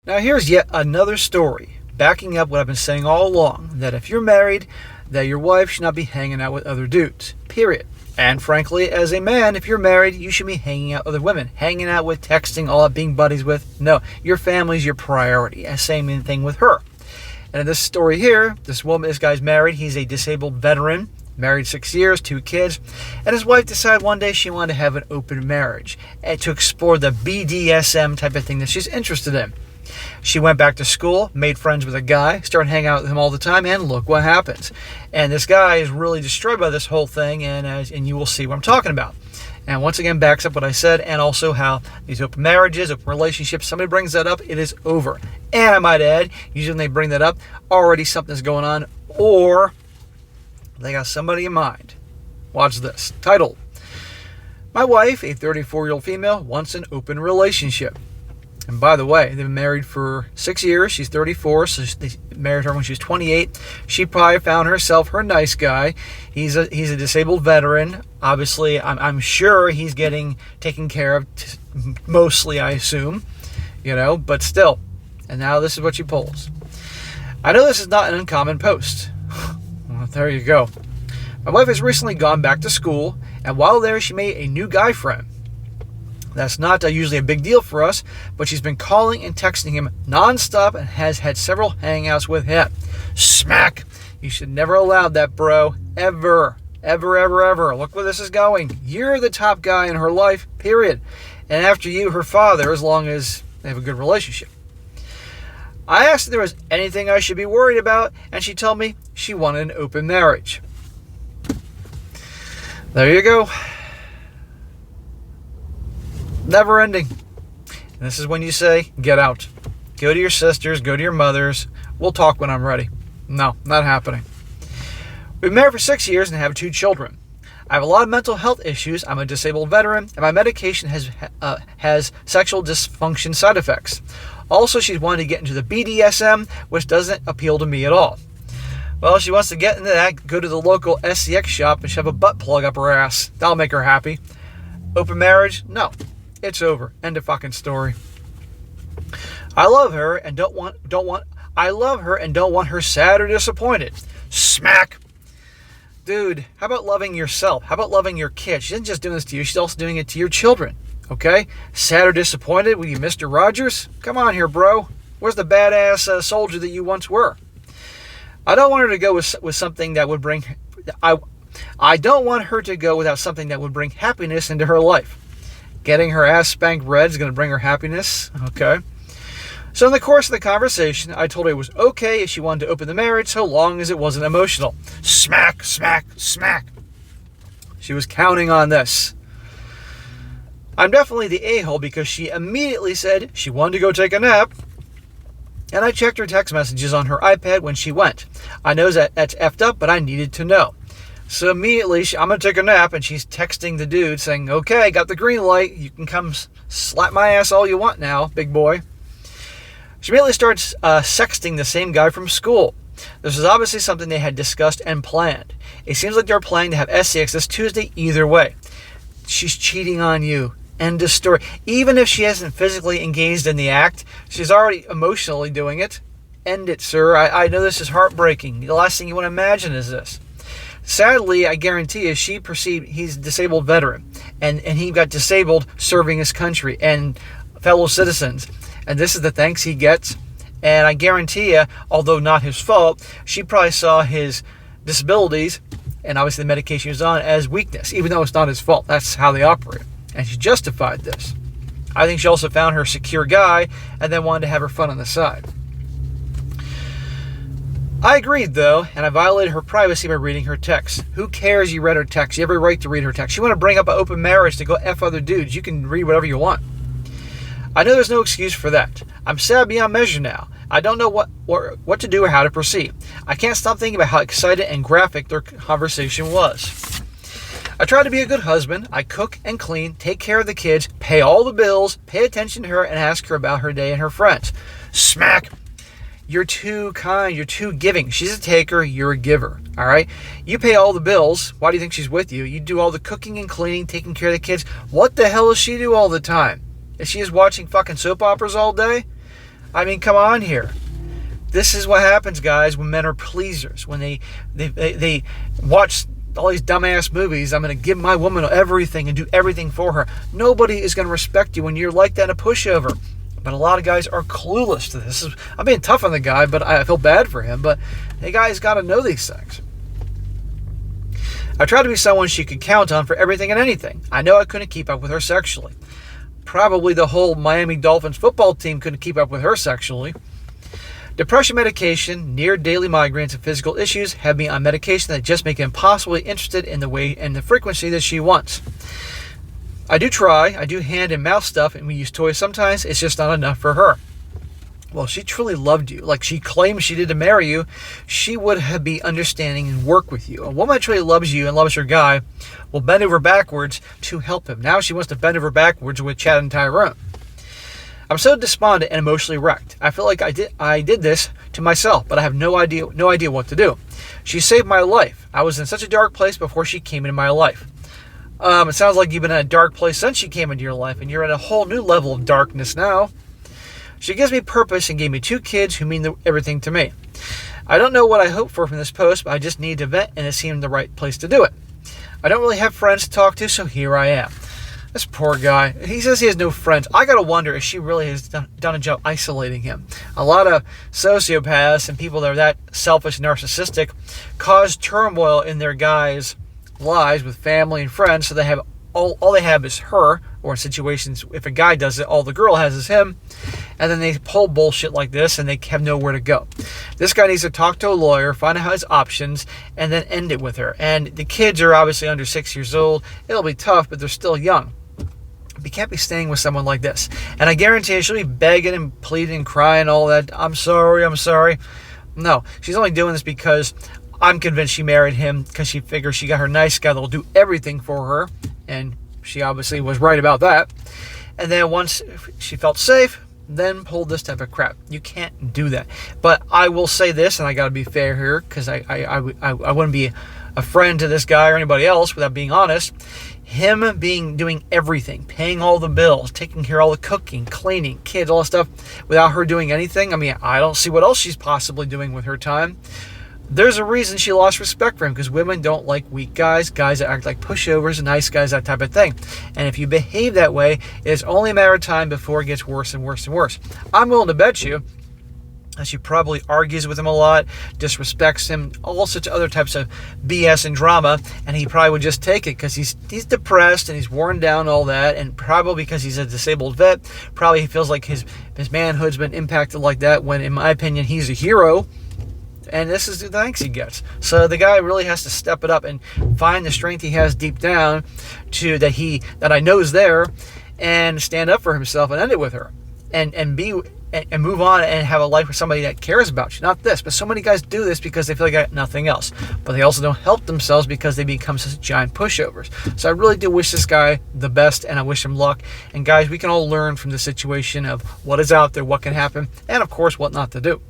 Now here's yet another story backing up what I've been saying all along, that if you're married, that your wife should not be hanging out with other dudes, period. And frankly, as a man, if you're married, you should be hanging out with other women, hanging out with, texting, all that, being buddies with. No, your family's your priority. Same thing with her. And in this story here, this guy's married, he's a disabled veteran, married 6 years, 2 kids, and his wife decided one day she wanted to have an open marriage and to explore the BDSM type of thing that she's interested in. She went back to school, made friends with a guy, started hanging out with him all the time, and look what happens. And this guy is really destroyed by this whole thing, and you will see what I'm talking about. And once again, backs up what I said, and also how these open marriages, open relationships, somebody brings that up, it is over. And I might add, usually when they bring that up, already something's going on, or they got somebody in mind. Watch this. Titled, My Wife, a 34-year-old female, wants an open relationship. And by the way, they've been married for 6 years. She's 34, so they married her when she was 28. She probably found herself her nice guy. He's a disabled veteran. Obviously, I'm sure he's getting taken care of, mostly, I assume. But still. And now this is what she pulls. I know this is not an uncommon post. Well, there you go. My wife has recently gone back to school, and while there, she made a new guy friend. That's not usually a big deal for us, but she's been calling and texting him nonstop and has had several hangouts with him. Smack! You should never allow that, bro. Ever. Ever, ever, ever. Look where this is going. You're the top guy in her life, period. And after you, her father, as long as they have a good relationship. I asked if there was anything I should be worried about, and she told me she wanted an open marriage. There you go. Never ending. And this is when you say, get out. Go to your sisters, go to your mothers. We'll talk when I'm ready. No, not happening. We've been married for 6 years and have 2 children. I have a lot of mental health issues. I'm a disabled veteran, and my medication has sexual dysfunction side effects. Also, she's wanted to get into the BDSM, which doesn't appeal to me at all. Well, she wants to get into that, go to the local SCX shop and shove a butt plug up her ass. That'll make her happy. Open marriage? No. It's over. End of fucking story. I love her and don't want her sad or disappointed. Smack. Dude, how about loving yourself? How about loving your kids? She isn't just doing this to you, she's also doing it to your children. Okay? Sad or disappointed with you, Mr. Rogers? Come on here, bro. Where's the badass soldier that you once were? I don't want her to go with something that would bring I don't want her to go without something that would bring happiness into her life. Getting her ass spanked red is going to bring her happiness. Okay. So in the course of the conversation, I told her it was okay if she wanted to open the marriage so long as it wasn't emotional. Smack, smack, smack. She was counting on this. I'm definitely the a-hole because she immediately said she wanted to go take a nap. And I checked her text messages on her iPad when she went. I know that's effed up, but I needed to know. So immediately, I'm going to take a nap, and she's texting the dude saying, okay, got the green light. You can come slap my ass all you want now, big boy. She immediately starts sexting the same guy from school. This is obviously something they had discussed and planned. It seems like they're planning to have SCX this Tuesday either way. She's cheating on you. End of story. Even if she hasn't physically engaged in the act, she's already emotionally doing it. End it, sir. I know this is heartbreaking. The last thing you want to imagine is this. Sadly, I guarantee you, she perceived he's a disabled veteran, and he got disabled serving his country and fellow citizens. And this is the thanks he gets. And I guarantee you, although not his fault, she probably saw his disabilities, and obviously the medication he was on, as weakness, even though it's not his fault. That's how they operate. And she justified this. I think she also found her secure guy and then wanted to have her fun on the side. I agreed, though, and I violated her privacy by reading her text. Who cares you read her text? You have a right to read her text. You want to bring up an open marriage to go F other dudes. You can read whatever you want. I know there's no excuse for that. I'm sad beyond measure now. I don't know what to do or how to proceed. I can't stop thinking about how excited and graphic their conversation was. I try to be a good husband. I cook and clean, take care of the kids, pay all the bills, pay attention to her, and ask her about her day and her friends. Smack. You're too kind. You're too giving. She's a taker. You're a giver. All right? You pay all the bills. Why do you think she's with you? You do all the cooking and cleaning, taking care of the kids. What the hell does she do all the time? Is she just watching fucking soap operas all day? I mean, come on here. This is what happens, guys, when men are pleasers. When they watch all these dumbass movies. I'm going to give my woman everything and do everything for her. Nobody is going to respect you when you're like that in a pushover. But a lot of guys are clueless to this. I'm being tough on the guy, but I feel bad for him. But the guy's got to know these things. I tried to be someone she could count on for everything and anything. I know I couldn't keep up with her sexually. Probably the whole Miami Dolphins football team couldn't keep up with her sexually. Depression medication, near daily migraines, and physical issues have me on medication that just make it impossibly interested in the way and the frequency that she wants. I do try. I do hand and mouth stuff, and we use toys sometimes. It's just not enough for her. Well, she truly loved you. Like she claims she did to marry you, she would be understanding and work with you. A woman that truly loves you and loves her guy will bend over backwards to help him. Now she wants to bend over backwards with Chad and Tyrone. I'm so despondent and emotionally wrecked. I feel like I did this to myself, but I have no idea what to do. She saved my life. I was in such a dark place before she came into my life. It sounds like you've been in a dark place since she came into your life, and you're at a whole new level of darkness now. She gives me purpose and gave me 2 kids who mean everything to me. I don't know what I hope for from this post, but I just need to vent, and it seemed the right place to do it. I don't really have friends to talk to, so here I am. This poor guy, he says he has no friends. I gotta wonder if she really has done a job isolating him. A lot of sociopaths and people that are that selfish and narcissistic cause turmoil in their guys' lives with family and friends, so they have all they have is her, or in situations, if a guy does it, all the girl has is him, and then they pull bullshit like this, and they have nowhere to go. This guy needs to talk to a lawyer, find out his options, and then end it with her. And the kids are obviously under 6 years old. It'll be tough, but they're still young. You can't be staying with someone like this. And I guarantee you, she'll be begging and pleading and crying, all that, I'm sorry. No, she's only doing this because I'm convinced she married him because she figures she got her nice guy that will do everything for her. And she obviously was right about that. And then once she felt safe, then pulled this type of crap. You can't do that. But I will say this, and I got to be fair here, because I wouldn't be a friend to this guy or anybody else without being honest. Him doing everything, paying all the bills, taking care of all the cooking, cleaning, kids, all that stuff, without her doing anything. I mean, I don't see what else she's possibly doing with her time. There's a reason she lost respect for him, because women don't like weak guys that act like pushovers, nice guys, that type of thing. And if you behave that way, it's only a matter of time before it gets worse and worse and worse. I'm willing to bet you that she probably argues with him a lot, disrespects him, all sorts of other types of BS and drama, and he probably would just take it because he's depressed and he's worn down, all that, and probably because he's a disabled vet, probably he feels like his manhood's been impacted like that, when in my opinion he's a hero. And this is the thanks he gets. So the guy really has to step it up and find the strength he has deep down that I know is there, and stand up for himself and end it with her, and move on and have a life with somebody that cares about you. Not this, but so many guys do this because they feel like they got nothing else. But they also don't help themselves because they become such giant pushovers. So I really do wish this guy the best, and I wish him luck. And guys, we can all learn from the situation of what is out there, what can happen, and of course what not to do.